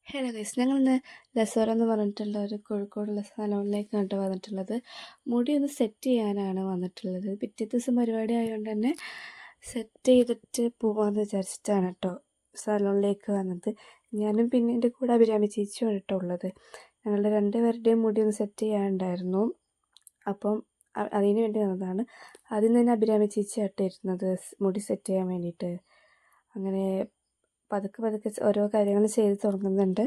Hello guys, ഞങ്ങളിന്ന് ലസോറ എന്ന് പറഞ്ഞിട്ടുള്ള ഒരു കോഴിക്കോടുള്ള സ്ഥലങ്ങളിലേക്കാണ് കേട്ടോ വന്നിട്ടുള്ളത്. മുടി ഒന്ന് സെറ്റ് ചെയ്യാനാണ് വന്നിട്ടുള്ളത്. പിറ്റേ ദിവസം പരിപാടി ആയതുകൊണ്ട് തന്നെ സെറ്റ് ചെയ്തിട്ട് പോകാമെന്ന് വിചാരിച്ചിട്ടാണ് കേട്ടോ സ്ഥലങ്ങളിലേക്ക് വന്നത്. ഞാനും പിന്നെ എൻ്റെ കൂടെ അഭിരാമി ചേച്ചിയാണ് കേട്ടോ ഉള്ളത്. ഞങ്ങളുടെ രണ്ടുപേരുടെയും മുടി ഒന്ന് സെറ്റ് ചെയ്യാനുണ്ടായിരുന്നു. അപ്പം അതിന് വേണ്ടി വന്നതാണ്. ആദ്യം തന്നെ അഭിരാമി ചേച്ചിയാട്ടോ ഇരുന്നത് മുടി സെറ്റ് ചെയ്യാൻ വേണ്ടിയിട്ട്. അങ്ങനെ പതുക്കെ പതുക്കെ ഓരോ കാര്യങ്ങൾ ചെയ്ത് തുടങ്ങുന്നുണ്ട്.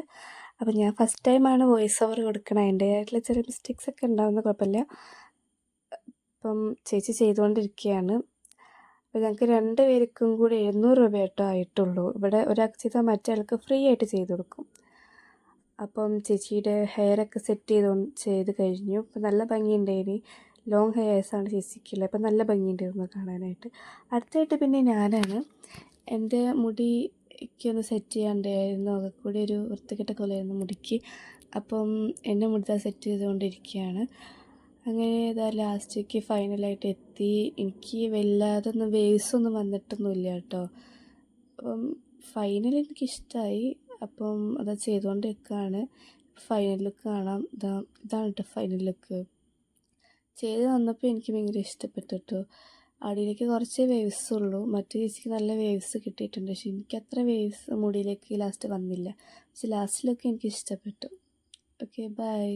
അപ്പം ഞാൻ ഫസ്റ്റ് ടൈമാണ് വോയിസ് ഓവർ കൊടുക്കണത്. അതിൻ്റേതായിട്ടുള്ള ചെറിയ മിസ്റ്റേക്സ് ഒക്കെ ഉണ്ടാകുന്ന കുഴപ്പമില്ല. അപ്പം ചേച്ചി ചെയ്തുകൊണ്ടിരിക്കുകയാണ്. അപ്പോൾ ഞങ്ങൾക്ക് 2 പേർക്കും കൂടി 700 രൂപ കേട്ടോ ആയിട്ടുള്ളൂ. ഇവിടെ ഒരാൾക്ക് ചെയ്താൽ മറ്റേ ഫ്രീ ആയിട്ട് ചെയ്ത് കൊടുക്കും. അപ്പം ചേച്ചിയുടെ ഹെയറൊക്കെ സെറ്റ് ചെയ്ത് കഴിഞ്ഞു. അപ്പം നല്ല ഭംഗിയുണ്ടായിനി. ലോങ് ഹെയർസാണ് ചേച്ചിക്കുള്ളത്. അപ്പം നല്ല ഭംഗിയുണ്ടായിരുന്നു കാണാനായിട്ട്. അടുത്തായിട്ട് പിന്നെ ഞാനാണ് എൻ്റെ മുടി ഒന്ന് സെറ്റ് ചെയ്യാണ്ടായിരുന്നു. അതൊക്കെ കൂടി ഒരു വൃത്തികെട്ട കൊലയായിരുന്നു മുടിക്ക്. അപ്പം എൻ്റെ മുടി സെറ്റ് ചെയ്തുകൊണ്ടിരിക്കുകയാണ്. അങ്ങനെ ഇതാ ലാസ്റ്റേക്ക് ഫൈനലായിട്ട് എത്തി. എനിക്ക് വല്ലാതൊന്നും വേവ്സൊന്നും വന്നിട്ടൊന്നുമില്ല കേട്ടോ. അപ്പം ഫൈനൽ എനിക്കിഷ്ടമായി. അപ്പം അത് ചെയ്തുകൊണ്ടിരിക്കുകയാണ്. ഫൈനൽ ലുക്ക് കാണാം. ഇതാണ് കേട്ടോ ഫൈനൽ ലുക്ക്. ചെയ്ത് വന്നപ്പോൾ എനിക്ക് ഭയങ്കര ഇഷ്ടപ്പെട്ടു കേട്ടോ. അടിയിലേക്ക് കുറച്ച് വേവ്സ് ഉള്ളൂ. മറ്റു ചേച്ചിക്ക് നല്ല വേവ്സ് കിട്ടിയിട്ടുണ്ട്. പക്ഷെ എനിക്ക് അത്ര വേവ്സ് മുടിയിലേക്ക് ലാസ്റ്റ് വന്നില്ല. പക്ഷെ ലാസ്റ്റിലൊക്കെ എനിക്ക് ഇഷ്ടപ്പെട്ടു. Okay, by.